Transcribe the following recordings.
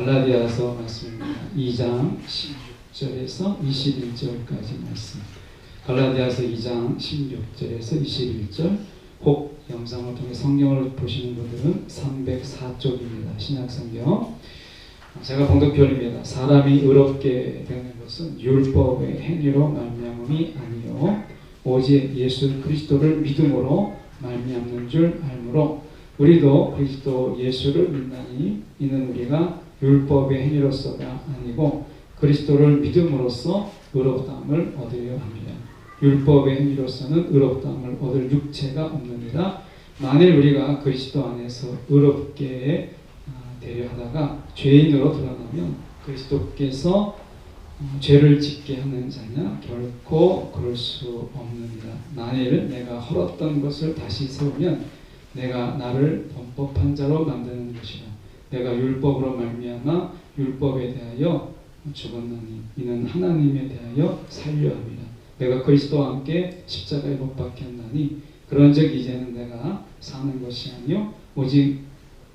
갈라디아서 말씀입니다. 2장 16절에서 21절까지 말씀. 갈라디아서 2장 16절에서 21절. 혹 영상을 통해 성경을 보시는 분들은 304쪽입니다. 신약성경. 제가 봉독편입니다. 사람이 의롭게 되는 것은 율법의 행위로 말미암음이 아니요 오직 예수 그리스도를 믿음으로 말미암는 줄 알므로 우리도 그리스도 예수를 믿나니 이는 우리가 율법의 행위로서가 아니고 그리스도를 믿음으로써 의롭다함을 얻으려 합니다. 율법의 행위로서는 의롭다함을 얻을 육체가 없느니라. 만일 우리가 그리스도 안에서 의롭게 되려 하다가 죄인으로 드러나면 그리스도께서 죄를 짓게 하는 자냐? 결코 그럴 수 없느니라. 만일 내가 헐었던 것을 다시 세우면 내가 나를 범법한 자로 만드는 것이라. 내가 율법으로 말미암아 율법에 대하여 죽었나니 이는 하나님에 대하여 살려 합니다. 내가 그리스도와 함께 십자가에 못 박혔나니 그런즉 이제는 내가 사는 것이 아니요 오직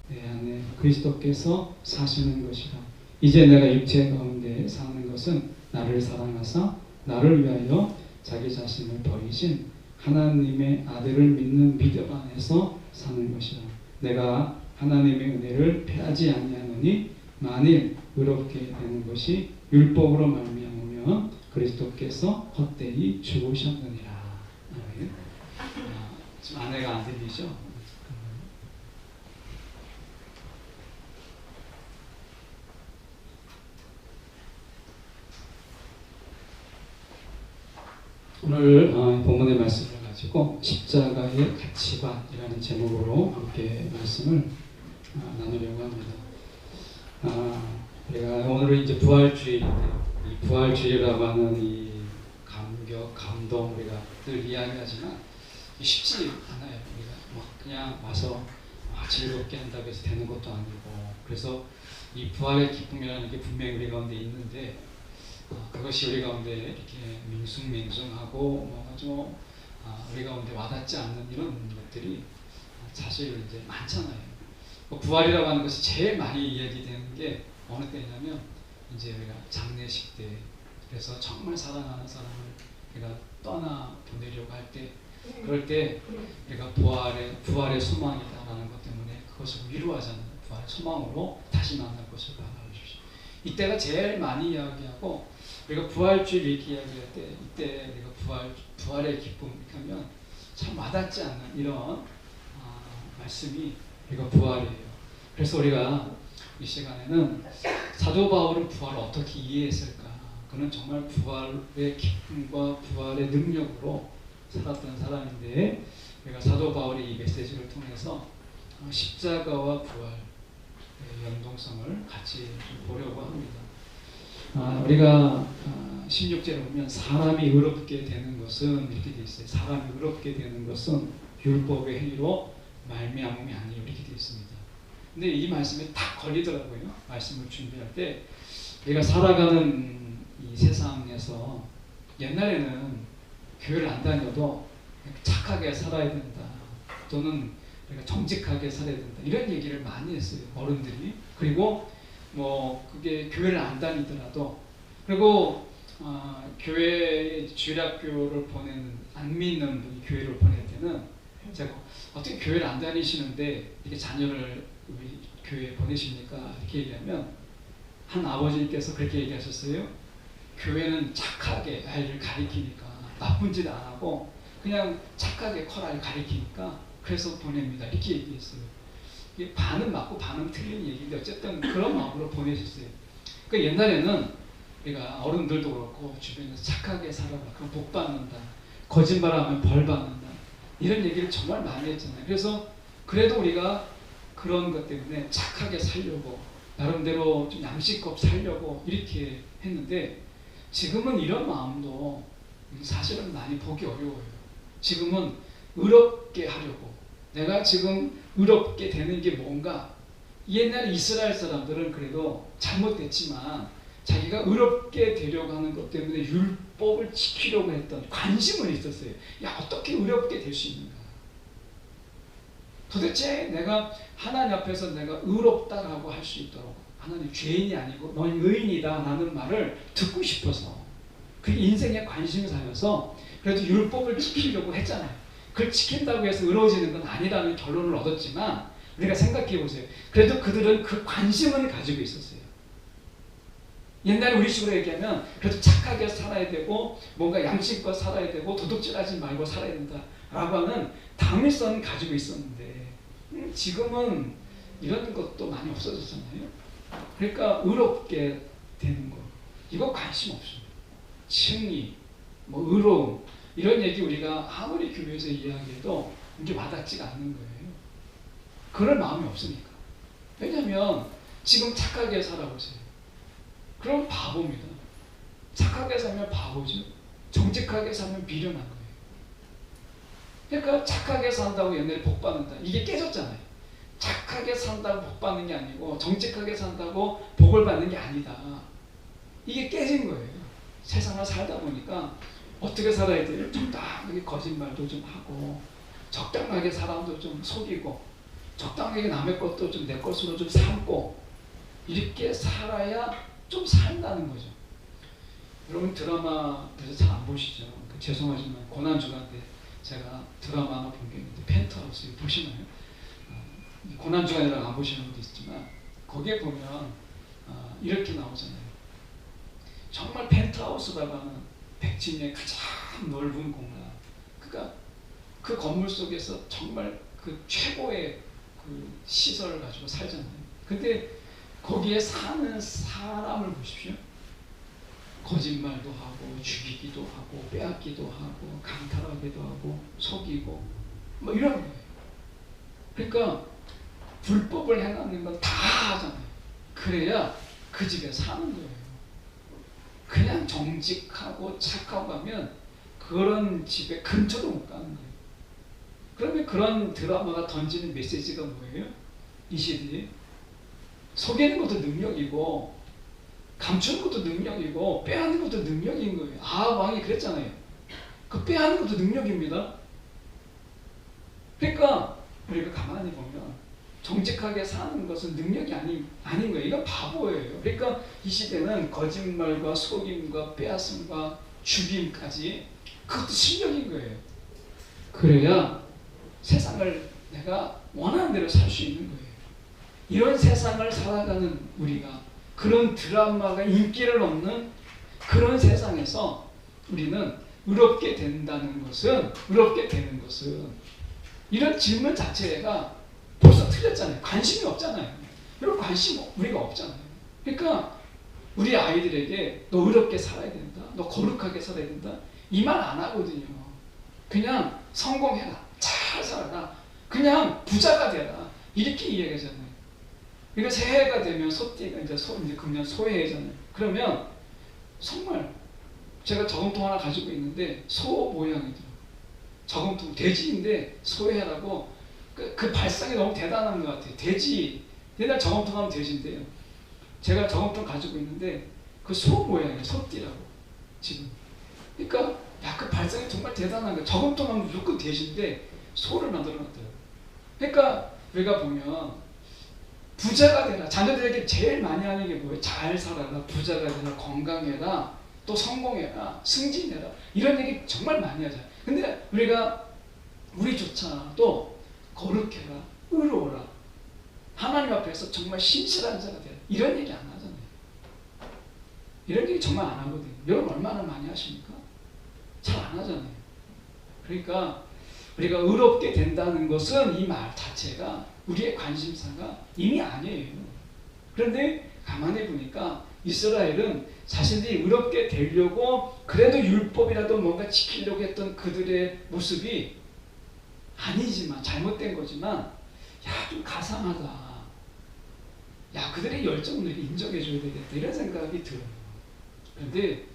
내 안에 그리스도께서 사시는 것이라. 이제 내가 육체 가운데 사는 것은 나를 사랑하사 나를 위하여 자기 자신을 버리신 하나님의 아들을 믿는 믿음 안에서 사는 것이라. 내가 하나님의 은혜를 패하지 아니하노니 만일 의롭게 되는 것이 율법으로 말미암으면 그리스도께서 헛되이 죽으셨느니라. 지금 아내가 안 들리죠? 오늘 본문의 말씀을 가지고 십자가의 가치관이라는 제목으로 함께 말씀을 나누려고 합니다. 우리가 오늘은 이제 부활주일인데요. 이 부활주일이라고 하는 이 감격, 감동 우리가 늘 이야기하지만 쉽지 않아요. 우리가 뭐 그냥 와서 즐겁게 한다고 해서 되는 것도 아니고, 그래서 이 부활의 기쁨이라는 게 분명히 우리 가운데 있는데 그것이 우리 가운데 이렇게 밍숭맹숭하고 뭐 아주 우리 가운데 와닿지 않는 이런 것들이 사실 이제 많잖아요. 부활이라고 하는 것이 제일 많이 이야기되는 게 어느 때냐면 이제 우리가 장례식 때, 그래서 정말 사랑하는 사람을 우리가 떠나 보내려고 할 때, 그럴 때 우리가 부활의 소망이다라는 것 때문에 그것을 위로하자는 부활의 소망으로 다시 만날 것을 바라보십시오. 이때가 제일 많이 이야기하고, 우리가 부활주일 이렇게 이야기할 때 이때 우리가 부활의 기쁨 이렇게 하면 참 와닿지 않는 이런 말씀이 우리가 부활이에요. 그래서 우리가 이 시간에는 사도 바울은 부활을 어떻게 이해했을까? 그는 정말 부활의 기쁨과 부활의 능력으로 살았던 사람인데, 우리가 사도 바울의 이 메시지를 통해서 십자가와 부활의 연동성을 같이 보려고 합니다. 우리가 16절에 보면 사람이 의롭게 되는 것은 이렇게 되어 있어요. 사람이 의롭게 되는 것은 율법의 행위로 말미암음이 아니에요. 이렇게 되어 있습니다. 근데 이 말씀에 딱 걸리더라고요. 말씀을 준비할 때 우리가 살아가는 이 세상에서 옛날에는 교회를 안 다녀도 착하게 살아야 된다, 또는 우리가 정직하게 살아야 된다, 이런 얘기를 많이 했어요. 어른들이. 그리고 뭐 그게 교회를 안 다니더라도, 그리고 교회 주일학교를 보내는 안 믿는 분이 교회를 보낼 때는 제가 어떻게 교회를 안 다니시는데 이렇게 자녀를 우리 교회에 보내십니까? 이렇게 얘기하면 한 아버지께서 그렇게 얘기하셨어요. 교회는 착하게 아이를 가리키니까, 나쁜 짓 안 하고 그냥 착하게 커라 가리키니까 그래서 보냅니다. 이렇게 얘기했어요. 이게 반은 맞고 반은 틀린 얘기인데 어쨌든 그런 마음으로 보내셨어요. 그러니까 옛날에는 우리가 어른들도 그렇고 주변에서 착하게 살아라, 그럼 복 받는다, 거짓말하면 벌 받는다, 이런 얘기를 정말 많이 했잖아요. 그래서 그래도 우리가 그런 것 때문에 착하게 살려고, 나름대로 좀 양식껏 살려고 이렇게 했는데, 지금은 이런 마음도 사실은 많이 보기 어려워요. 지금은 의롭게 하려고, 내가 지금 의롭게 되는 게 뭔가. 옛날 이스라엘 사람들은 그래도 잘못됐지만 자기가 의롭게 되려고 하는 것 때문에 율법을 지키려고 했던 관심은 있었어요. 야, 어떻게 의롭게 될 수 있는가? 도대체 내가 하나님 앞에서 내가 의롭다라고 할 수 있도록 하나님 죄인이 아니고 넌 의인이다 라는 말을 듣고 싶어서 그게 인생의 관심사여서 그래도 율법을 지키려고 했잖아요. 그걸 지킨다고 해서 의로워지는 건 아니라는 결론을 얻었지만 우리가 생각해 보세요. 그래도 그들은 그 관심은 가지고 있었어요. 옛날에 우리식으로 얘기하면 그래도 착하게 살아야 되고 뭔가 양심껏 살아야 되고 도둑질하지 말고 살아야 된다라고 하는 당위성은 가지고 있었는데 지금은 이런 것도 많이 없어졌잖아요. 그러니까 의롭게 되는 거 이거 관심 없습니다. 칭의, 뭐 의로움 이런 얘기 우리가 아무리 교회에서 이야기해도 이게 와닿지가 않는 거예요. 그럴 마음이 없으니까. 왜냐하면 지금 착하게 살아보세요. 그럼 바보입니다. 착하게 살면 바보죠. 정직하게 살면 미련한 거예요. 그러니까 착하게 산다고 옛날에 복 받는다. 이게 깨졌잖아요. 착하게 산다고 복 받는 게 아니고 정직하게 산다고 복을 받는 게 아니다. 이게 깨진 거예요. 세상을 살다 보니까 어떻게 살아야 돼요? 적당하게 거짓말도 좀 하고 적당하게 사람도 좀 속이고 적당하게 남의 것도 좀 내 것으로 좀 삼고 이렇게 살아야 좀 산다는 거죠. 여러분 드라마 그래서 잘 안 보시죠? 죄송하지만 고난주간 때 제가 드라마 하나 본 게 있는데 펜트하우스 보시나요? 고난주간이라고 안 보시는 분도 있지만 거기에 보면 이렇게 나오잖아요. 정말 펜트하우스라고 하는 백지의 가장 넓은 공간. 그러니까 그 건물 속에서 정말 그 최고의 그 시설을 가지고 살잖아요. 근데 거기에 사는 사람을 보십시오. 거짓말도 하고 죽이기도 하고 빼앗기도 하고 강탈하기도 하고 속이고 뭐 이런 거예요. 그러니까 불법을 행하는 건 다 하잖아요. 그래야 그 집에 사는 거예요. 그냥 정직하고 착하고 하면 그런 집에 근처도 못 가는 거예요. 그러면 그런 드라마가 던지는 메시지가 뭐예요? 이 시대에 속이는 것도 능력이고 감추는 것도 능력이고 빼앗는 것도 능력인 거예요. 왕이 그랬잖아요. 그 빼앗는 것도 능력입니다. 그러니까 우리가 가만히 보면 정직하게 사는 것은 능력이 아닌 거예요. 이건 바보예요. 그러니까 이 시대는 거짓말과 속임과 빼앗음과 죽임까지 그것도 실력인 거예요. 그래야 세상을 내가 원하는 대로 살 수 있는 거예요. 이런 세상을 살아가는 우리가 그런 드라마가 인기를 얻는 그런 세상에서 우리는 의롭게 된다는 것은 이런 질문 자체가 벌써 틀렸잖아요. 관심이 없잖아요. 이런 관심 우리가 없잖아요. 그러니까 우리 아이들에게 너 의롭게 살아야 된다. 너 거룩하게 살아야 된다. 이 말 안 하거든요. 그냥 성공해라. 잘 살아라. 그냥 부자가 되라. 이렇게 이야기하잖아요. 그러니까 새해가 되면 소띠가 이제 금년 소해잖아요. 그러면 정말 제가 저금통 하나 가지고 있는데 소 모양이더라고요. 저금통 돼지인데 소해라고 그 발상이 너무 대단한 것 같아요. 돼지 옛날 저금통 하면 돼지인데요. 제가 저금통 가지고 있는데 그 소 모양이에요. 소띠라고 지금. 그러니까 그 발상이 정말 대단한 거예요. 저금통 하면 무조건 돼지인데 소를 만들어놨더라고요. 그러니까 우리가 보면 부자가 되라. 자녀들에게 제일 많이 하는 게 뭐예요? 잘 살아라, 부자가 되라, 건강해라, 또 성공해라, 승진해라. 이런 얘기 정말 많이 하잖아요. 근데 우리조차도 거룩해라, 의로워라, 하나님 앞에서 정말 신실한 자가 되라. 이런 얘기 안 하잖아요. 이런 얘기 정말 안 하거든요. 여러분 얼마나 많이 하십니까? 잘 안 하잖아요. 그러니까 우리가 의롭게 된다는 것은 이 말 자체가 우리의 관심사가 이미 아니에요. 그런데 가만히 보니까 이스라엘은 자신들이 의롭게 되려고 그래도 율법이라도 뭔가 지키려고 했던 그들의 모습이 아니지만 잘못된 거지만 좀 가상하다. 그들의 열정을 이렇게 인정해줘야 되겠다. 이런 생각이 들어요. 그런데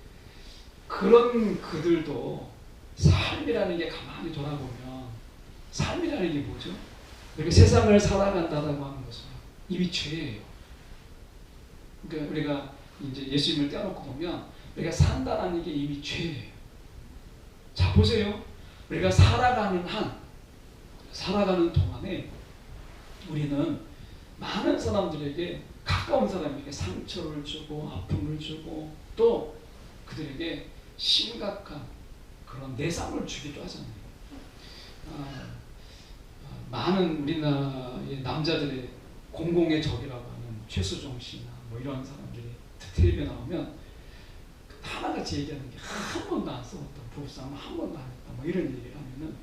그런 그들도 삶이라는 게 가만히 돌아보면 삶이라는 게 뭐죠? 이렇게 세상을 살아간다라고 하는 것은 이미 죄예요. 그러니까 우리가 이제 예수님을 떼어놓고 보면 우리가 산다라는 게 이미 죄예요. 자 보세요. 우리가 살아가는 동안에 우리는 많은 사람들에게 가까운 사람에게 상처를 주고 아픔을 주고 또 그들에게 심각한 그런 내상을 주기도 하잖아요. 많은 우리나라의 남자들의 공공의 적이라고 하는 최수종 씨나 뭐 이런 사람들이 텔레비에 나오면 하나같이 얘기하는 게 한 번도 안 싸웠다, 부부싸움 한 번도 안 했다, 뭐 이런 얘기를 하면은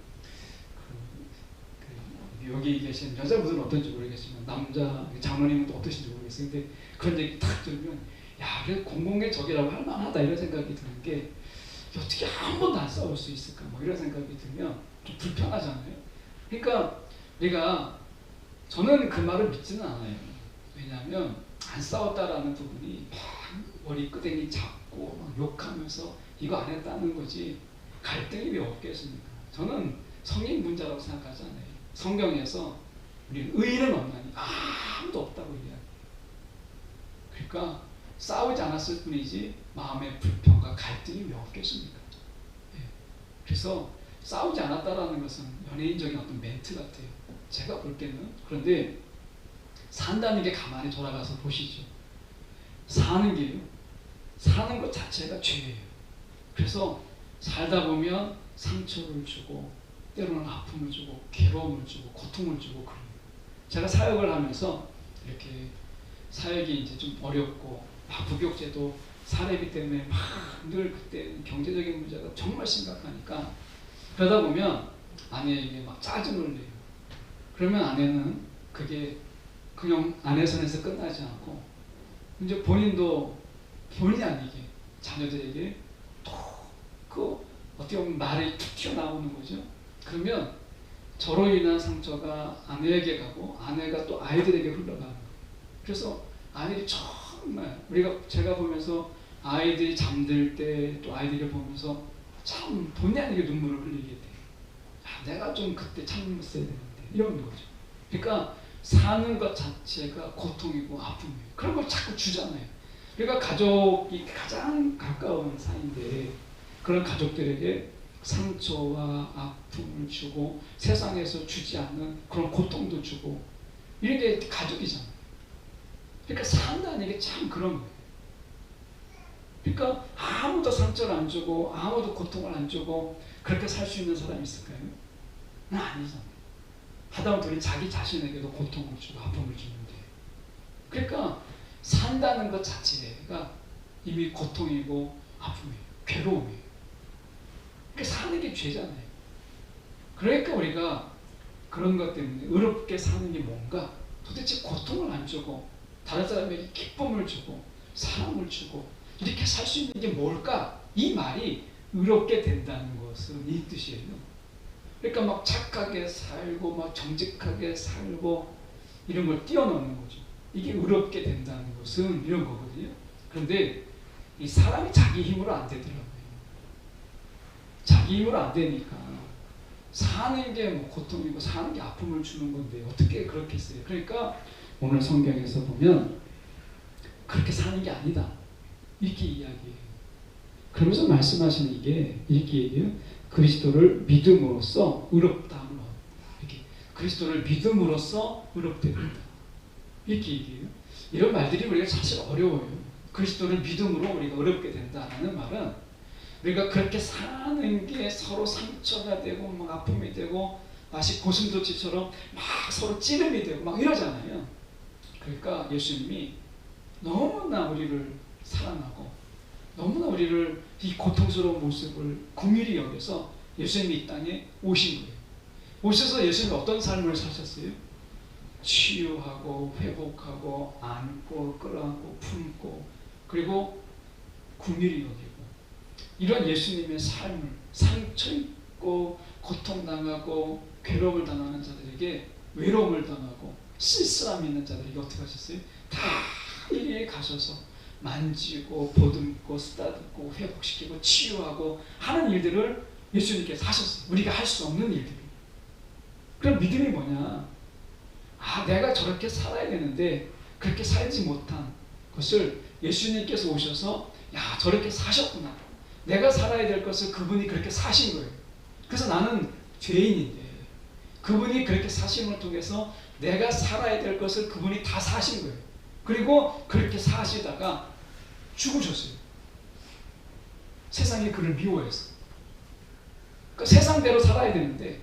여기 계신 여자분들은 어떤지 모르겠지만 남자 장모님은 또 어떠신지 모르겠어요. 근데 그런 얘기 딱 들으면 야, 그래 공공의 적이라고 할 만하다 이런 생각이 드는 게 어떻게 한 번도 안 싸울 수 있을까 뭐 이런 생각이 들면 좀 불편하잖아요. 그러니까 저는 그 말을 믿지는 않아요. 왜냐하면 안 싸웠다라는 부분이 머리 끄댕이 잡고 막 욕하면서 이거 안 했다는 거지 갈등이 왜 없겠습니까? 저는 성인 문제라고 생각하지 않아요. 성경에서 우리는 의인은 없나니 아무도 없다고 이야기해요. 그러니까 싸우지 않았을 뿐이지 마음의 불평과 갈등이 왜 없겠습니까? 예. 그래서 싸우지 않았다라는 것은 연예인적인 어떤 멘트 같아요. 제가 볼 때는. 그런데 산다는 게 가만히 돌아가서 보시죠. 사는 게요. 사는 것 자체가 죄예요. 그래서 살다 보면 상처를 주고 때로는 아픔을 주고 괴로움을 주고 고통을 주고 그래요. 제가 사역을 하면서 이렇게 사역이 이제 좀 어렵고 부교육제도 사례비 때문에 막 늘 그때 경제적인 문제가 정말 심각하니까 그러다 보면 아내에게 막 짜증을 내요. 그러면 아내는 그게 그냥 아내 선에서 끝나지 않고 이제 본인이 아니게 자녀들에게 그 어떻게 보면 말이 툭 튀어나오는 거죠. 그러면 저로 인한 상처가 아내에게 가고 아내가 또 아이들에게 흘러가는 거예요. 그래서 아이들이 정말 제가 보면서 아이들이 잠들 때 또 아이들을 보면서 참 본의 아니게 눈물을 흘리게 돼요. 내가 좀 그때 참았어야 되는데 이런 거죠. 그러니까 사는 것 자체가 고통이고 아픔이에요. 그런 걸 자꾸 주잖아요. 그러니까 가족이 가장 가까운 사이인데 그런 가족들에게 상처와 아픔을 주고 세상에서 주지 않는 그런 고통도 주고 이런 게 가족이잖아요. 그러니까 산다는 게 참 그런 거예요. 그러니까 아무도 상처를 안 주고 아무도 고통을 안 주고 그렇게 살 수 있는 사람이 있을까요? 아니잖아요. 하다못해 우리 자기 자신에게도 고통을 주고 아픔을 주는데 그러니까 산다는 것 자체가 이미 고통이고 아픔이에요. 괴로움이에요. 그러니까 사는 게 죄잖아요. 그러니까 우리가 그런 것 때문에 의롭게 사는 게 뭔가 도대체 고통을 안 주고 다른 사람에게 기쁨을 주고 사랑을 주고 이렇게 살 수 있는 게 뭘까? 이 말이 의롭게 된다는 것은 이 뜻이에요. 그러니까 막 착하게 살고 막 정직하게 살고 이런 걸 뛰어넘는 거죠. 이게 의롭게 된다는 것은 이런 거거든요. 그런데 이 사람이 자기 힘으로 안 되더라고요. 자기 힘으로 안 되니까 사는 게 뭐 고통이고 사는 게 아픔을 주는 건데 어떻게 그렇게 써요? 그러니까 오늘 성경에서 보면 그렇게 사는 게 아니다. 이렇게 이야기해요. 그러면서 말씀하시는 이게 이렇게 얘기해요. 그리스도를 믿음으로써 의롭다. 이렇게 그리스도를 믿음으로써 의롭게 된다. 이렇게 얘기해요. 이런 말들이 우리가 사실 어려워요. 그리스도를 믿음으로 우리가 의롭게 된다는 말은 우리가 그렇게 사는 게 서로 상처가 되고 막 아픔이 되고 마치 고슴도치처럼 막 서로 찌름이 되고 막 이러잖아요. 그러니까 예수님이 너무나 우리를 사랑하고 너무나 우리를 이 고통스러운 모습을 긍휼히 여겨서 예수님이 이 땅에 오신 거예요. 오셔서 예수님이 어떤 삶을 사셨어요? 치유하고 회복하고 안고 끌어안고 품고 그리고 긍휼히 여기고 이런 예수님의 삶을 상처 입고 고통당하고 괴로움을 당하는 자들에게 외로움을 당하고 쓸쓸함이 있는 자들에게 어떻게 하셨어요? 다 이리에 가셔서 만지고 보듬고 쓰다듬고 회복시키고 치유하고 하는 일들을 예수님께서 하셨어요. 우리가 할 수 없는 일들. 그럼 믿음이 뭐냐? 내가 저렇게 살아야 되는데 그렇게 살지 못한 것을 예수님께서 오셔서 저렇게 사셨구나. 내가 살아야 될 것을 그분이 그렇게 사신 거예요. 그래서 나는 죄인인데 그분이 그렇게 사심을 통해서 내가 살아야 될 것을 그분이 다 사신 거예요. 그리고 그렇게 사시다가 죽으셨어요. 세상이 그를 미워해서. 그러니까 세상대로 살아야 되는데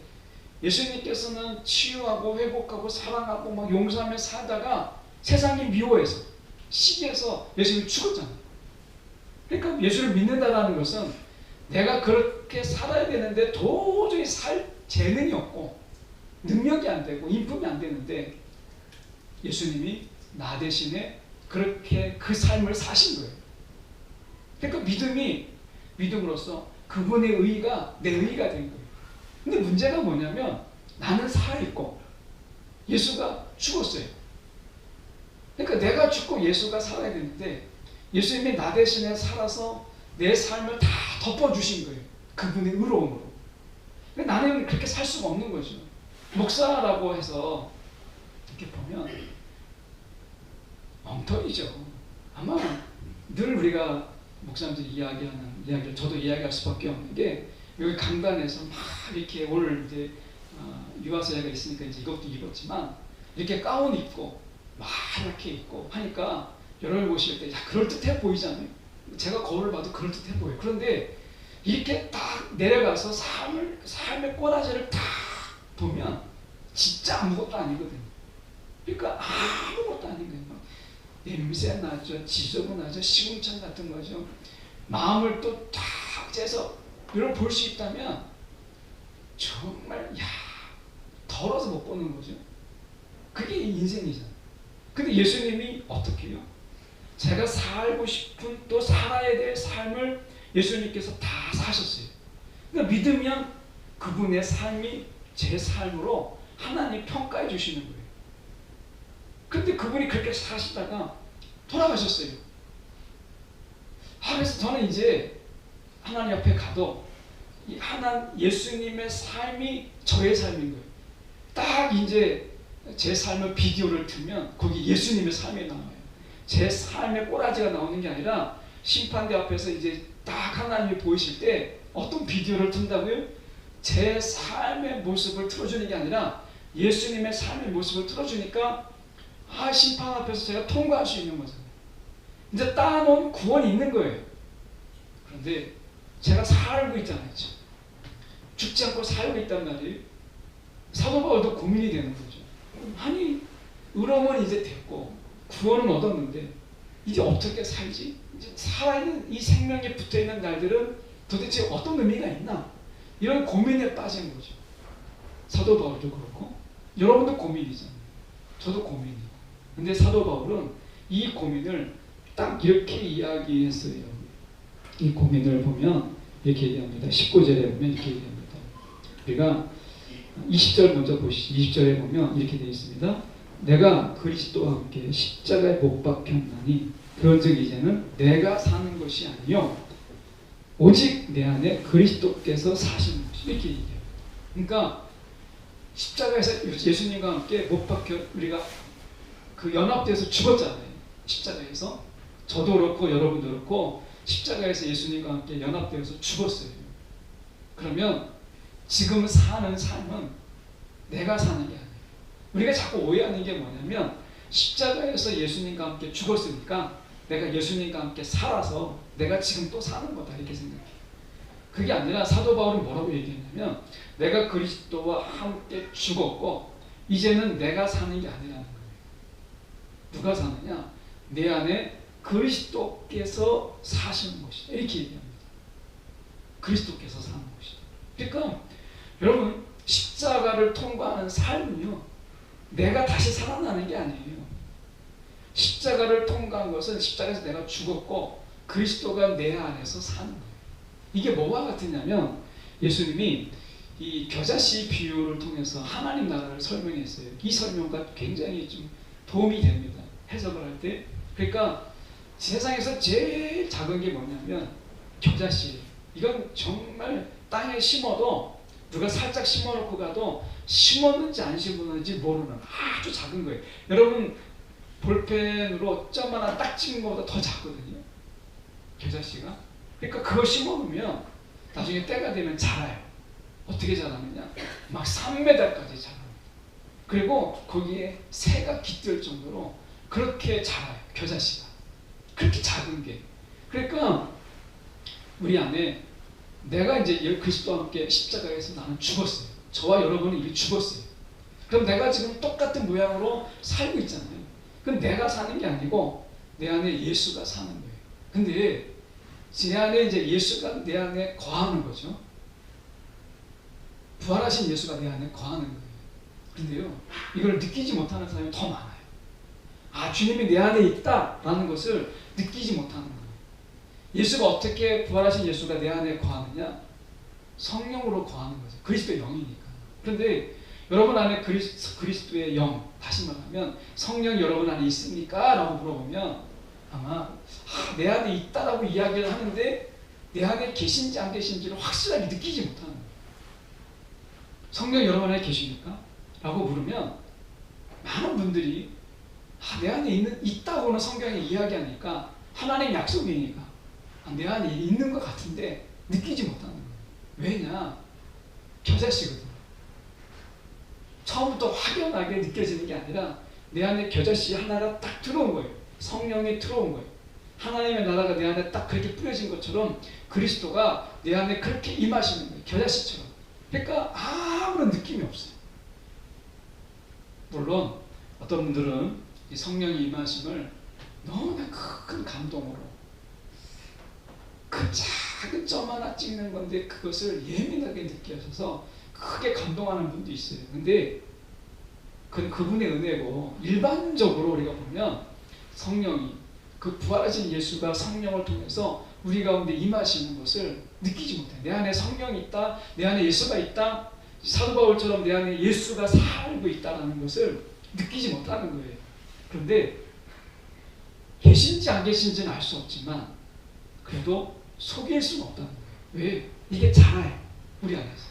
예수님께서는 치유하고 회복하고 사랑하고 막 용서하며 살다가 세상이 미워해서 시기해서 예수님이 죽었잖아요. 그러니까 예수를 믿는다는 것은 내가 그렇게 살아야 되는데 도저히 살 재능이 없고 능력이 안 되고 인품이 안 되는데 예수님이 나 대신에 그렇게 그 삶을 사신 거예요. 그러니까 믿음으로써 그분의 의가 내 의가 된 거예요. 근데 문제가 뭐냐면 나는 살아있고 예수가 죽었어요. 그러니까 내가 죽고 예수가 살아야 되는데 예수님이 나 대신에 살아서 내 삶을 다 덮어주신 거예요. 그분의 의로움으로. 나는 그렇게 살 수가 없는 거죠. 목사라고 해서 이렇게 보면 엉터리죠. 아마 늘 우리가 목사님들이 이야기하는 이야기를 저도 이야기할 수밖에 없는 게 여기 강단에서 막 이렇게 오늘 이제 유아세례가 있으니까 이제 이것도 입었지만 이렇게 가운 입고 막 이렇게 입고 하니까 여러분 보실 때 야, 그럴듯해 보이잖아요. 제가 거울을 봐도 그럴듯해 보여요. 그런데 이렇게 딱 내려가서 삶의 꼬라지를 딱 보면 진짜 아무것도 아니거든요. 그러니까 아무것도 아닌 거예요. 냄새 나죠. 지저분하죠. 시궁창 같은 거죠. 마음을 또 딱 재서 이걸 볼 수 있다면 정말 더러워서 못 보는 거죠. 그게 인생이잖아요. 근데 예수님이 어떻게 해요? 제가 살고 싶은 또 살아야 될 삶을 예수님께서 다 사셨어요. 그러니까 믿으면 그분의 삶이 제 삶으로 하나님 평가해 주시는 거예요. 근데 그분이 그렇게 사시다가 돌아가셨어요. 그래서 저는 이제 하나님 옆에 가도 예수님의 삶이 저의 삶인 거예요. 딱 이제 제 삶의 비디오를 틀면 거기 예수님의 삶이 나와요. 제 삶의 꼬라지가 나오는 게 아니라 심판대 앞에서 이제 딱 하나님이 보이실 때 어떤 비디오를 튼다고요? 제 삶의 모습을 틀어주는 게 아니라 예수님의 삶의 모습을 틀어주니까 심판 앞에서 제가 통과할 수 있는 거잖아요. 이제 따놓은 구원이 있는 거예요. 그런데 제가 살고 있잖아요. 죽지 않고 살고 있단 말이에요. 사도 바울도 고민이 되는 거죠. 아니 의로움은 이제 됐고 구원은 얻었는데 이제 어떻게 살지? 이제 살아있는 이 생명에 붙어있는 날들은 도대체 어떤 의미가 있나? 이런 고민에 빠진 거죠. 사도 바울도 그렇고 여러분도 고민이잖아요. 저도 고민이고. 근데 사도 바울은 이 고민을 딱 이렇게 이야기했어요. 이 고민을 보면 이렇게 얘기합니다. 19절에 보면 이렇게 얘기합니다. 우리가 20절 먼저 보시죠. 20절에 보면 이렇게 되어 있습니다. 내가 그리스도와 함께 십자가에 못 박혔나니 그런즉 이제는 내가 사는 것이 아니요 오직 내 안에 그리스도께서 사시는 것이 이렇게 얘기해요. 그러니까 십자가에서 예수님과 함께 못 박혀 우리가 그 연합돼서 죽었잖아요. 십자가에서 저도 그렇고 여러분도 그렇고 십자가에서 예수님과 함께 연합되어서 죽었어요. 그러면 지금 사는 삶은 내가 사는 게 아니에요. 우리가 자꾸 오해하는 게 뭐냐면 십자가에서 예수님과 함께 죽었으니까 내가 예수님과 함께 살아서 내가 지금 또 사는 거다 이렇게 생각해요. 그게 아니라 사도 바울은 뭐라고 얘기했냐면 내가 그리스도와 함께 죽었고 이제는 내가 사는 게 아니라는 거예요. 누가 사느냐? 내 안에 그리스도께서 사시는 것이다 이렇게 얘기합니다. 그리스도께서 사는 것이다. 그러니까 여러분 십자가를 통과하는 삶은요 내가 다시 살아나는 게 아니에요. 십자가를 통과한 것은 십자가에서 내가 죽었고 그리스도가 내 안에서 사는 거예요. 이게 뭐와 같으냐면 예수님이 이 겨자씨 비유를 통해서 하나님 나라를 설명했어요. 이 설명과 굉장히 좀 도움이 됩니다. 해석을 할 때. 그러니까 세상에서 제일 작은 게 뭐냐면 겨자씨. 이건 정말 땅에 심어도 누가 살짝 심어놓고 가도 심었는지 안 심었는지 모르는 아주 작은 거예요. 여러분 볼펜으로 점 하나 딱 찍는 것보다 더 작거든요. 겨자씨가. 그러니까 그거 심어놓으면 나중에 때가 되면 자라요. 어떻게 자라느냐? 막 3m까지 자라요. 그리고 거기에 새가 깃들 정도로 그렇게 자라요. 겨자씨가. 그렇게 작은 게. 그러니까 우리 안에 내가 이제 그리스도와 함께 십자가에서 나는 죽었어요. 저와 여러분은 이미 죽었어요. 그럼 내가 지금 똑같은 모양으로 살고 있잖아요. 그럼 내가 사는 게 아니고 내 안에 예수가 사는 거예요. 근데 제 안에 이제 예수가 내 안에 거하는 거죠. 부활하신 예수가 내 안에 거하는 거예요. 그런데요, 이걸 느끼지 못하는 사람이 더 많아요. 아, 주님이 내 안에 있다라는 것을 느끼지 못하는 거예요. 예수가 어떻게 부활하신 예수가 내 안에 거하느냐? 성령으로 거하는 거죠. 그리스도의 영이니까. 그런데 여러분 안에 그리스도의 영, 다시 말하면 성령 여러분 안에 있습니까? 라고 물어보면 아마 내 안에 있다라고 이야기를 하는데 내 안에 계신지 안 계신지를 확실하게 느끼지 못하는 거예요. 성령 여러분 안에 계십니까? 라고 물으면 많은 분들이 내 안에 있다고는 성경이 이야기하니까 하나님의 약속이니까 내 안에 있는 것 같은데 느끼지 못하는 거예요. 왜냐? 겨자씨거든. 처음부터 확연하게 느껴지는 게 아니라 내 안에 겨자씨 하나가 딱 들어온 거예요. 성령이 들어온 거예요. 하나님의 나라가 내 안에 딱 그렇게 뿌려진 것처럼 그리스도가 내 안에 그렇게 임하시는 거예요. 겨자씨처럼. 그러니까 아무런 느낌이 없어요. 물론 어떤 분들은 이 성령의 임하심을 너무나 큰 감동으로 그 작은 점 하나 찍는 건데 그것을 예민하게 느껴져서 크게 감동하는 분도 있어요. 근데 그건 그분의 은혜고 일반적으로 우리가 보면 성령이 그 부활하신 예수가 성령을 통해서 우리 가운데 임하시는 것을 느끼지 못해요. 내 안에 성령이 있다, 내 안에 예수가 있다, 사도 바울처럼 내 안에 예수가 살고 있다는 것을 느끼지 못하는 거예요. 그런데 계신지 안 계신지는 알 수 없지만 그래도 속일 수는 없다는 거예요. 왜? 이게 자라요. 우리 안에서.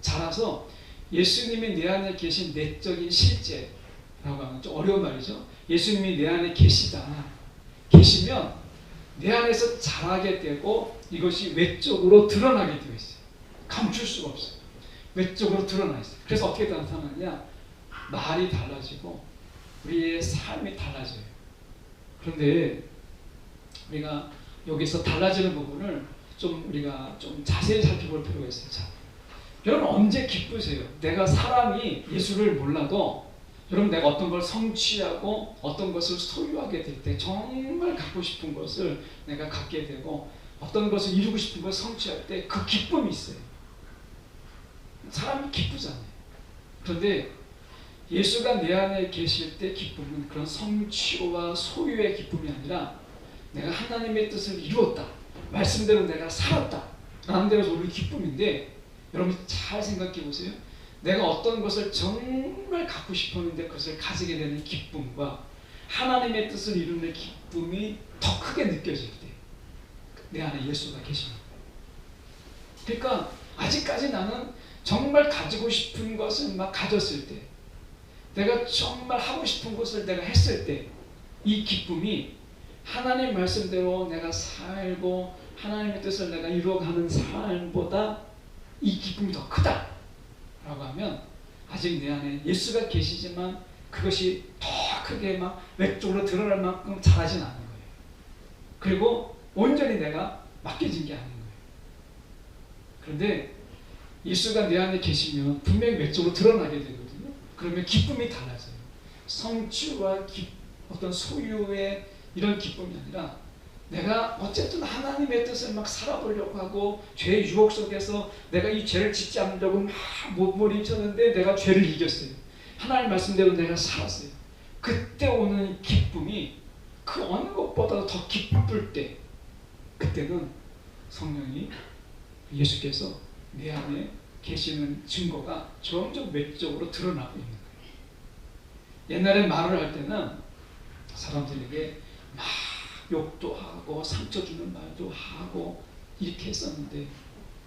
자라서 예수님이 내 안에 계신 내적인 실제라고 하면 좀 어려운 말이죠. 예수님이 내 안에 계시면 내 안에서 자라게 되고 이것이 외적으로 드러나게 되어 있어요. 감출 수가 없어요. 외적으로 드러나 있어요. 그래서 어떻게 나타나냐? 말이 달라지고 우리의 삶이 달라져요. 그런데 우리가 여기서 달라지는 부분을 좀 우리가 좀 자세히 살펴볼 필요가 있어요. 자, 여러분 언제 기쁘세요? 내가 사람이 예수를 몰라도 여러분 내가 어떤 걸 성취하고 어떤 것을 소유하게 될 때 정말 갖고 싶은 것을 내가 갖게 되고 어떤 것을 이루고 싶은 것을 성취할 때 그 기쁨이 있어요. 사람이 기쁘잖아요. 그런데 예수가 내 안에 계실 때 기쁨은 그런 성취와 소유의 기쁨이 아니라 내가 하나님의 뜻을 이루었다. 말씀대로 내가 살았다. 라는 데서 오는 기쁨인데 여러분 잘 생각해 보세요. 내가 어떤 것을 정말 갖고 싶었는데 그것을 가지게 되는 기쁨과 하나님의 뜻을 이루는 기쁨이 더 크게 느껴질 때 내 안에 예수가 계십니다. 그러니까 아직까지 나는 정말 가지고 싶은 것을 막 가졌을 때 내가 정말 하고 싶은 것을 내가 했을 때 이 기쁨이 하나님 말씀대로 내가 살고 하나님의 뜻을 내가 이루어가는 삶보다 이 기쁨이 더 크다 라고 하면 아직 내 안에 예수가 계시지만 그것이 더 크게 막 외적으로 드러날 만큼 잘하진 않는 거예요. 그리고 온전히 내가 맡겨진 게 아닌 거예요. 그런데 예수가 내 안에 계시면 분명히 외적으로 드러나게 되거든요. 그러면 기쁨이 달라져요. 성취와 어떤 소유의 이런 기쁨이 아니라 내가 어쨌든 하나님의 뜻을 막 살아보려고 하고 죄의 유혹 속에서 내가 이 죄를 짓지 않으려고 막 몸부림쳤는데 내가 죄를 이겼어요. 하나님 말씀대로 내가 살았어요. 그때 오는 기쁨이 그 어느 것보다도 더 기쁠 때 그때는 성령이 예수께서 내 안에 계시는 증거가 점점 외적으로 드러나고 있는 거예요. 옛날에 말을 할 때는 사람들에게 막 욕도 하고 상처 주는 말도 하고 이렇게 했었는데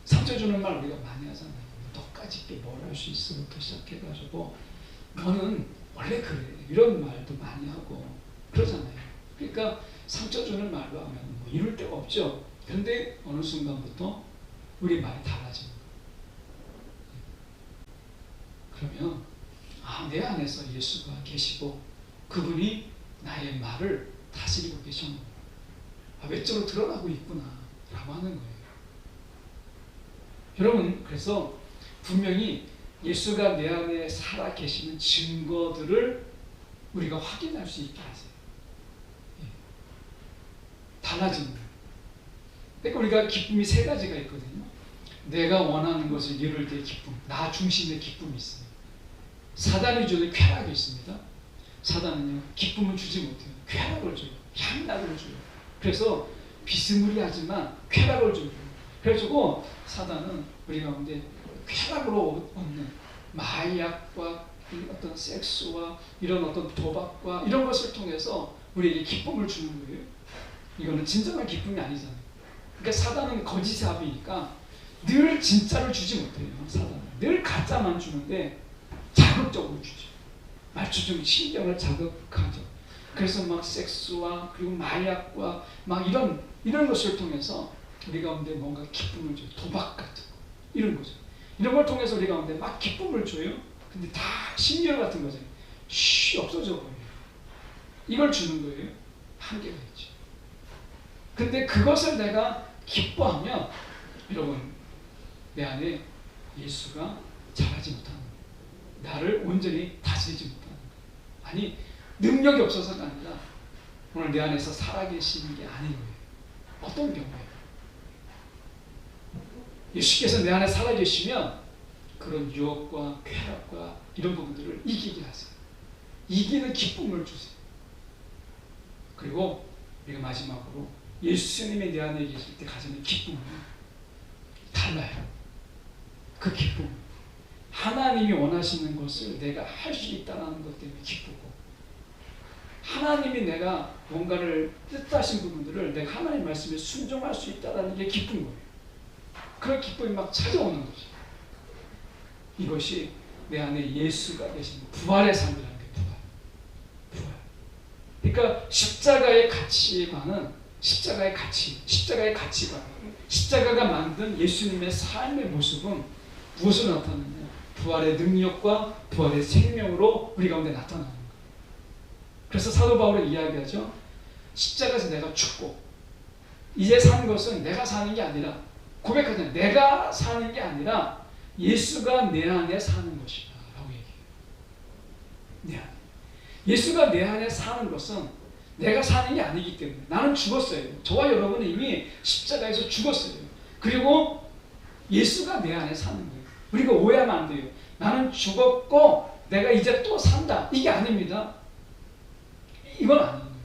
상처 주는 말 우리가 많이 하잖아요. 너까지 뭘 할 수 있어부터 시작해가지고 너는 원래 그래 이런 말도 많이 하고 그러잖아요. 그러니까 상처 주는 말로 하면 뭐 이룰 데가 없죠. 그런데 어느 순간부터 우리 말이 달라지는 거예요. 그러면 내 안에서 예수가 계시고 그분이 나의 말을 다스리고 계셔. 외적으로 드러나고 있구나 라고 하는 거예요. 여러분, 그래서 분명히 예수가 내 안에 살아 계시는 증거들을 우리가 확인할 수 있게 하세요. 달라지는 거예요. 그러니까 우리가 기쁨이 세 가지가 있거든요. 내가 원하는 것을 이룰 때의 기쁨, 나 중심의 기쁨이 있어요. 사단이 주는 쾌락이 있습니다. 사단은요, 기쁨을 주지 못해요. 쾌락을 줘요. 향락을 줘요. 그래서 비스무리하지만 쾌락을 줘요. 그래가지고 사단은 우리 가운데 쾌락으로 얻는 마약과 어떤 섹스와 이런 어떤 도박과 이런 것을 통해서 우리에게 기쁨을 주는 거예요. 이거는 진정한 기쁨이 아니잖아요. 그러니까 사단은 거짓의 아비니까 늘 진짜를 주지 못해요. 사단은 늘 가짜만 주는데 자극적으로 주죠. 말초적 신경을 자극하죠. 그래서 막 섹스와 그리고 마약과 막 이런 것을 통해서 우리 가운데 뭔가 기쁨을 줘요. 도박 같은 거 이런 거죠. 이런 걸 통해서 우리 가운데 막 기쁨을 줘요. 근데 다 신기루 같은 거죠. 쉬 없어져 버려요. 이걸 주는 거예요. 한계가 있죠. 근데 그것을 내가 기뻐하면 여러분 내 안에 예수가 자라지 못하는 거예요. 나를 온전히 다스리지 못하는 거예요. 아니 능력이 없어서가 아니라 오늘 내 안에서 살아계시는 게 아닌 거예요. 어떤 경우에 예수께서 내 안에 살아계시면 그런 유혹과 쾌락과 이런 부분들을 이기게 하세요. 이기는 기쁨을 주세요. 그리고 우리가 마지막으로 예수님이 내 안에 계실 때 가지는 기쁨은 달라요. 그 기쁨, 하나님이 원하시는 것을 내가 할 수 있다는 것 때문에 기쁘고, 하나님이 내가 뭔가를 뜻하신 부분들을 내가 하나님 말씀에 순종할 수 있다는 게 기쁜 거예요. 그런 기쁨이 막 찾아오는 거죠. 이것이 내 안에 예수가 계신 부활의 삶이라는 게 부활. 그러니까 십자가의 가치관은 십자가의 가치관, 십자가가 만든 예수님의 삶의 모습은 무엇을 나타내냐? 부활의 능력과 부활의 생명으로 우리 가운데 나타나는 거예요. 그래서 사도 바울은 이야기하죠. 십자가에서 내가 죽고 이제 사는 것은 내가 사는 게 아니라, 고백하잖아요. 내가 사는 게 아니라 예수가 내 안에 사는 것이다 라고 얘기해요. 내 안에. 예수가 내 안에 사는 것은 내가 사는 게 아니기 때문에 나는 죽었어요. 저와 여러분은 이미 십자가에서 죽었어요. 그리고 예수가 내 안에 사는 거예요. 우리가 오해하면 안 돼요. 나는 죽었고 내가 이제 또 산다. 이게 아닙니다. 이건 아닌 거예요.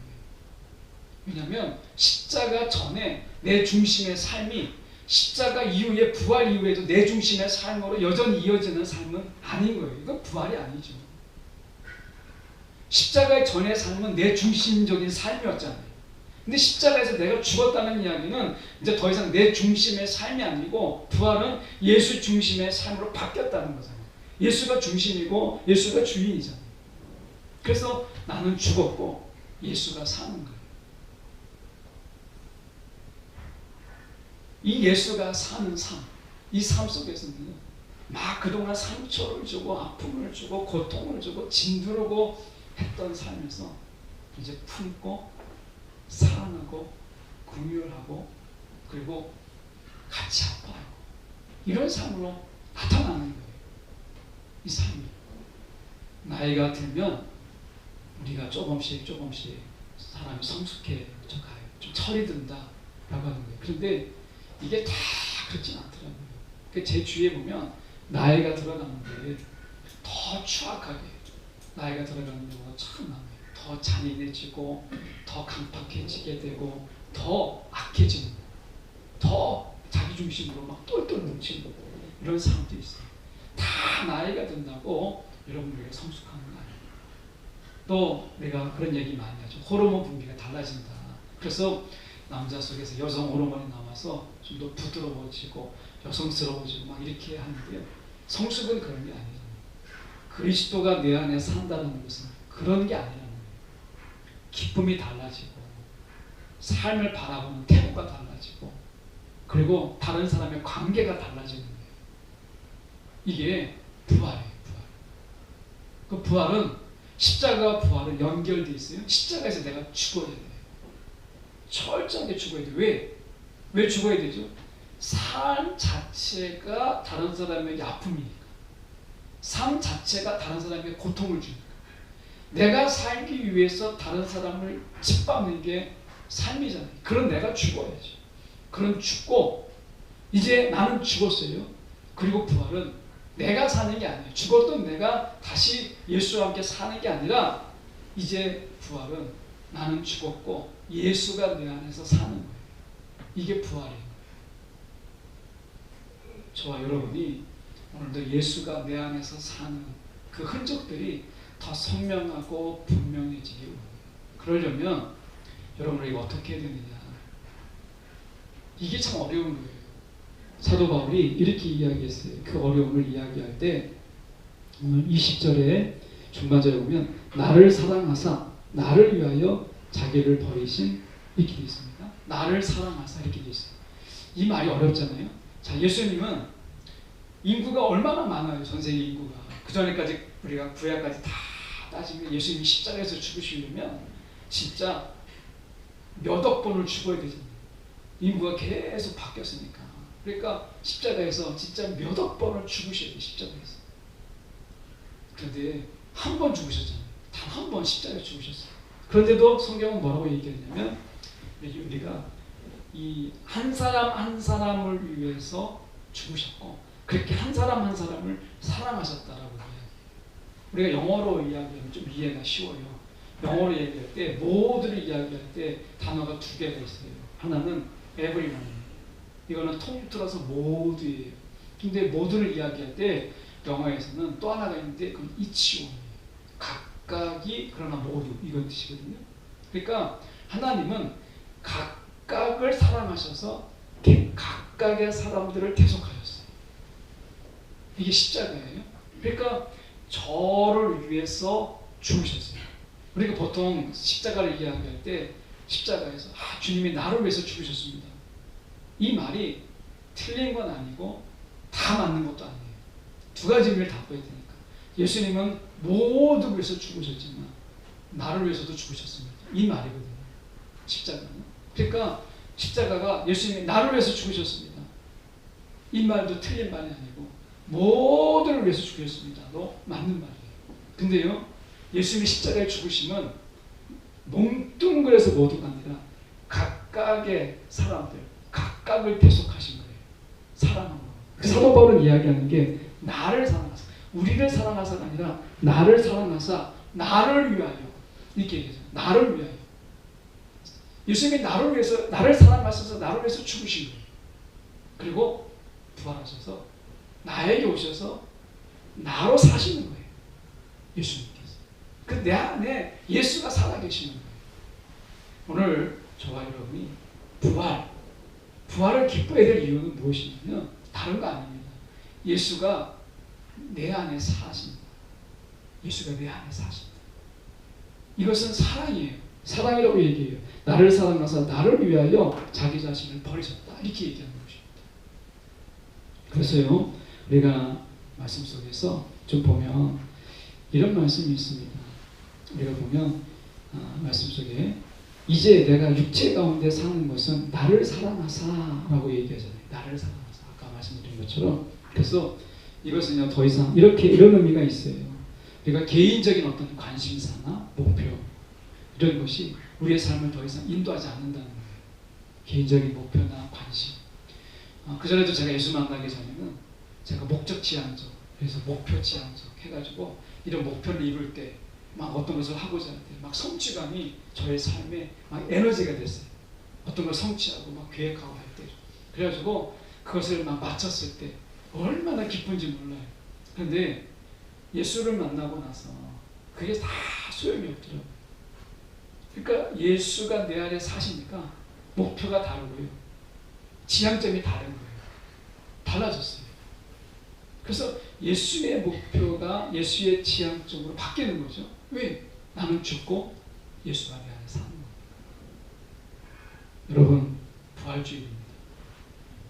왜냐하면 십자가 전에 내 중심의 삶이 십자가 이후에, 부활 이후에도 내 중심의 삶으로 여전히 이어지는 삶은 아닌 거예요. 이건 부활이 아니죠. 십자가 전의 삶은 내 중심적인 삶이었잖아요. 근데 십자가에서 내가 죽었다는 이야기는 이제 더 이상 내 중심의 삶이 아니고 부활은 예수 중심의 삶으로 바뀌었다는 거잖아요. 예수가 중심이고 예수가 주인이잖아요. 그래서 나는 죽었고 예수가 사는 거예요. 이 예수가 사는 삶, 이 삶 속에서는 막 그동안 상처를 주고 아픔을 주고 고통을 주고 진두르고 했던 삶에서 이제 품고 사랑하고 긍휼하고 그리고 같이 아파하고 이런 삶으로 나타나는 거예요. 이 삶이. 나이가 들면 우리가 조금씩 사람이 성숙해져 가요. 좀 철이 든다라고 하는 거예요. 그런데 이게 다 그렇진 않더라고요. 제 주위에 보면 나이가 들어가는데 더 추악하게 나이가 들어가는 경우가 참 많아요. 더 잔인해지고 더 강팍해지게 되고 더 악해지는, 더 자기 중심으로 막 똘똘 뭉치는 이런 사람도 있어요. 다 나이가 든다고 여러분들에게 성숙한 건 아니에요. 또 내가 그런 얘기 많이 하죠. 호르몬 분비가 달라진다. 그래서 남자 속에서 여성 호르몬이 나와서 좀 더 부드러워지고 여성스러워지고 막 이렇게 하는데요. 성숙은 그런 게 아니잖아요. 그리스도가 내 안에 산다는 것은 그런 게 아니라는 거예요. 기쁨이 달라지고 삶을 바라보는 태도가 달라지고 그리고 다른 사람의 관계가 달라지는 거예요. 이게 부활이에요. 부활. 그 부활은 십자가와 부활은 연결되어 있어요. 십자가에서 내가 죽어야 돼요. 철저하게 죽어야 돼요. 왜 죽어야 되죠? 삶 자체가 다른 사람에게 아픔이니까. 삶 자체가 다른 사람에게 고통을 주니까. 내가 살기 위해서 다른 사람을 짓밟는 게 삶이잖아요. 그런 내가 죽어야죠. 그런 죽고 이제 나는 죽었어요. 그리고 부활은 내가 사는 게 아니에요. 죽었던 내가 다시 예수와 함께 사는 게 아니라 이제 부활은 나는 죽었고 예수가 내 안에서 사는 거예요. 이게 부활이에요. 저와 여러분이 오늘도 예수가 내 안에서 사는 그 흔적들이 더 선명하고 분명해지기 원해요. 그러려면 여러분이 어떻게 해야 되느냐. 이게 참 어려운 거예요. 사도 바울이 이렇게 이야기했어요. 그 어려움을 이야기할 때 오늘 20절에 중반절에 보면 나를 사랑하사 나를 위하여 자기를 버리신 이렇게 되어 있습니다. 나를 사랑하사 이렇게 되어 있어요. 이 말이 어렵잖아요. 자, 예수님은 인구가 얼마나 많아요. 전 세계 인구가. 그 전에까지 우리가 구약까지 다 따지면 예수님이 십자가에서 죽으시려면 진짜 몇억 번을 죽어야 되잖아요. 인구가 계속 바뀌었으니까. 그러니까 십자가에서 진짜 몇억 번을 죽으셔야 돼요. 십자가에서. 그런데 한 번 죽으셨잖아요. 단 한 번 십자가에 죽으셨어요. 그런데도 성경은 뭐라고 얘기하냐면 우리가 이 한 사람 한 사람을 위해서 죽으셨고 그렇게 한 사람 한 사람을 사랑하셨다라고 해요. 우리가 영어로 이야기하면 좀 이해가 쉬워요. 영어로 얘기할 때 모두를 이야기할 때 단어가 두 개가 있어요. 하나는 everyone. 이거는 통틀어서 모두예요. 근데 모두를 이야기할 때 영어에서는 또 하나가 있는데 그건 each one. 각각이 그러나 모두 이건 뜻이거든요. 그러니까 하나님은 각각을 사랑하셔서 각각의 사람들을 대속하셨어요. 이게 십자가예요. 그러니까 저를 위해서 죽으셨어요. 우리가 보통 십자가를 이야기할 때 십자가에서 주님이 나를 위해서 죽으셨습니다. 이 말이 틀린 건 아니고 다 맞는 것도 아니에요. 두 가지 의미를 다 봐야 되니까. 예수님은 모두 위해서 죽으셨지만 나를 위해서도 죽으셨습니다. 이 말이거든요. 십자가는. 그러니까 십자가가 예수님이 나를 위해서 죽으셨습니다. 이 말도 틀린 말이 아니고 모두를 위해서 죽으셨습니다도 맞는 말이에요. 근데요, 예수님이 십자가에 죽으시면 뭉뚱그려서 모두가 아니라 각각의 사람들, 각각을 대속하신 거예요. 사랑함으로. 사도 바울은 이야기하는 게 나를 사랑하사, 우리를 사랑하사가 아니라 나를 사랑하사 나를 위하여 이렇게 얘기해요. 나를 위하여. 예수님이 나를 위해서, 나를 사랑하셔서 나를 위해서 죽으신 거예요. 그리고 부활하셔서 나에게 오셔서 나로 사시는 거예요. 예수님께서. 그 내 안에 예수가 살아계시는 거예요. 오늘 저와 여러분이 부활을 기뻐해야 될 이유는 무엇이냐면 다른 거 아닙니다. 예수가 내 안에 사십니다. 예수가 내 안에 사십니다. 이것은 사랑이에요. 사랑이라고 얘기해요. 나를 사랑하사 나를 위하여 자기 자신을 버리셨다. 이렇게 얘기하는 것입니다. 그래서요, 우리가 말씀 속에서 좀 보면 이런 말씀이 있습니다. 우리가 보면 말씀 속에 이제 내가 육체 가운데 사는 것은 나를 사랑하사라고 얘기하잖아요. 나를 사랑하사. 아까 말씀드린 것처럼. 그래서 이것은요, 더 이상 이런 의미가 있어요. 우리가 개인적인 어떤 관심사나 목표 이런 것이 우리의 삶을 더 이상 인도하지 않는다는 거예요. 개인적인 목표나 관심. 그전에도 제가 예수 만나기 전에는 제가 목적 지향적, 그래서 목표 지향적 해가지고 이런 목표를 이룰 때 막 어떤 것을 하고자 할 때 막 성취감이 저의 삶에 막 에너지가 됐어요. 어떤 걸 성취하고 막 계획하고 할 때. 그래가지고 그것을 막 마쳤을 때 얼마나 기쁜지 몰라요. 그런데 예수를 만나고 나서 그게 다 소용이 없더라고요. 그러니까 예수가 내 안에 사시니까 목표가 다르고요. 지향점이 다른 거예요. 달라졌어요. 그래서 예수의 목표가 예수의 지향점으로 바뀌는 거죠. 왜? 나는 죽고 예수가 내 안에 사는 거예요. 여러분, 부활주의입니다.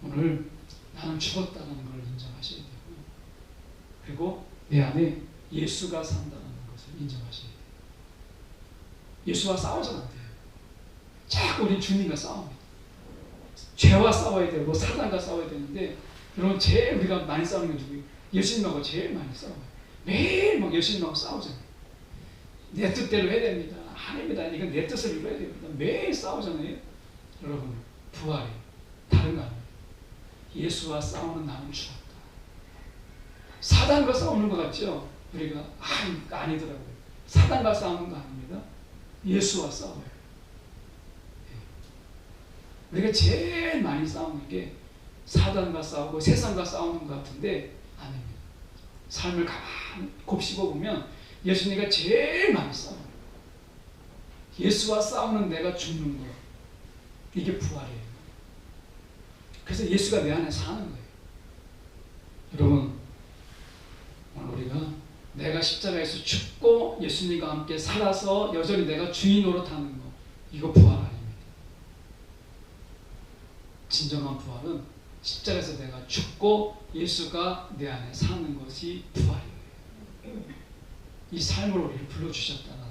오늘 나는 죽었다는 걸 인정하셔야 되고요. 그리고 내 안에 예수가 산다는 것을 인정하셔야 돼요. 예수와 싸워서는 안 돼요. 자꾸 우리 주님과 싸웁니다. 죄와 싸워야 되고 사단과 싸워야 되는데, 여러분 제일 우리가 많이 싸우는 게 누구예요? 예수님하고 제일 많이 싸워요. 매일 막 예수님하고 싸우잖아요. 내 뜻대로 해야 됩니다. 하나님이다. 이건 내 뜻을 이루어야 됩니다. 매일 싸우잖아요. 여러분, 부활이 다른 거 아니에요. 예수와 싸우는 나는 죽었다. 사단과 싸우는 것 같죠? 우리가 아니더라고요. 사단과 싸우는 거 아닙니다. 예수와 싸워요. 우리가 제일 많이 싸우는 게 사단과 싸우고 세상과 싸우는 것 같은데 아닙니다. 삶을 가만히 곱씹어 보면 예수님과 제일 많이 싸워요. 예수와 싸우는 내가 죽는 거, 이게 부활이에요. 그래서 예수가 내 안에 사는 거예요. 여러분, 오늘 우리가 내가 십자가에서 죽고 예수님과 함께 살아서 여전히 내가 주인 노릇하는 거, 이거 부활 아닙니다. 진정한 부활은 십자가에서 내가 죽고 예수가 내 안에 사는 것이 부활이에요. 이 삶을 우리를 불러주셨다는 거예요.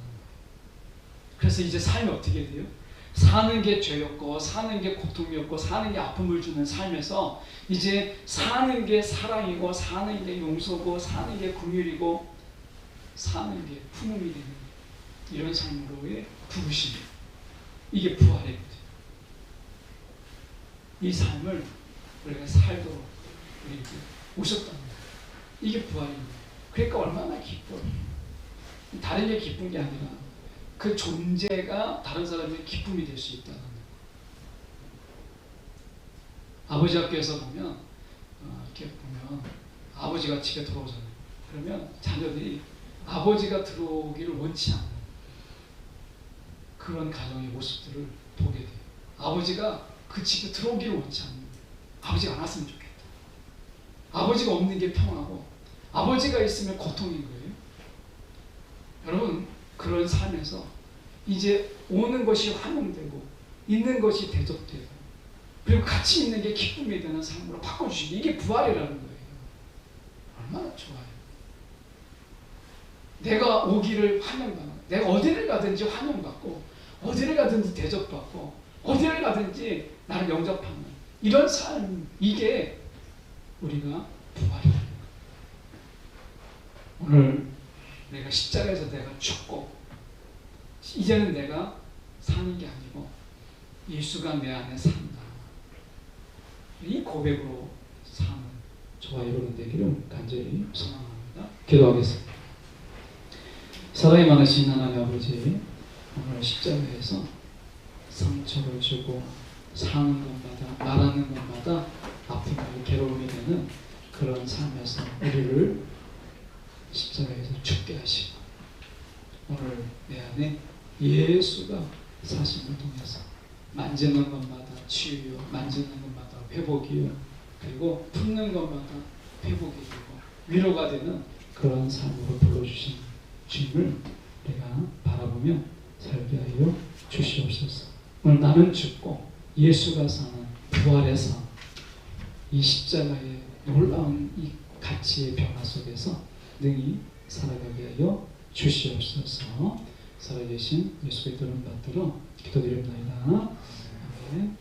그래서 이제 삶이 어떻게 돼요? 사는 게 죄였고 사는 게 고통이었고 사는 게 아픔을 주는 삶에서 이제 사는 게 사랑이고 사는 게 용서고 사는 게 긍휼이고 사는 게 품음이 되는 이런 삶으로의 부르심, 이게 부활입니다. 이 삶을 우리가 살도록 우리에게 오셨다는 거예요. 이게 부활입니다. 그러니까 얼마나 기뻐요. 다른 게 기쁜 게 아니라 그 존재가 다른 사람의 기쁨이 될 수 있다는 거예요. 아버지 학교에서 보면 이렇게 보면 아버지가 집에 들어오잖아요. 그러면 자녀들이 아버지가 들어오기를 원치 않는 그런 가정의 모습들을 보게 돼요. 아버지가 그 집에 들어오기를 원치 않는 거예요. 아버지가 안 왔으면 좋겠다. 아버지가 없는 게 평화고 아버지가 있으면 고통인 거예요. 여러분, 그런 삶에서 이제 오는 것이 환영되고 있는 것이 대접되고 그리고 같이 있는 게 기쁨이 되는 삶으로 바꿔주시기, 이게 부활이라는 거예요. 얼마나 좋아요. 내가 오기를 환영받는, 내가 어디를 가든지 환영받고 어디를 가든지 대접받고 어디를 가든지 나를 영접하는 이런 삶, 이게 우리가 부활이라는 거예요. 오늘 내가 십자가에서 내가 죽고 이제는 내가 사는 게 아니고 예수가 내 안에 산다, 이 고백으로 사는 저와 여러분 되기를 간절히 소망합니다. 기도하겠습니다. 사랑이 많으신 하나님 아버지, 오늘 십자가에서 상처를 주고 사는 것마다 말하는 것마다 아픔과 괴로움이 되는 그런 삶에서 우리를 십자가에서 죽게 하시고 오늘 내 안에 예수가 사심을 통해서 만지는 것마다 치유요, 만지는 것마다 회복이요, 그리고 품는 것마다 회복이 되고 위로가 되는 그런 삶으로 불러주신 주님을 내가 바라보며 살게 하여 주시옵소서. 오늘 나는 죽고 예수가 사는 부활의 삶, 이 십자가의 놀라운 이 가치의 변화 속에서 능히 살아가게 하여 주시옵소서. 살아계신 예수의 이름 받들어 기도드립니다. 아멘.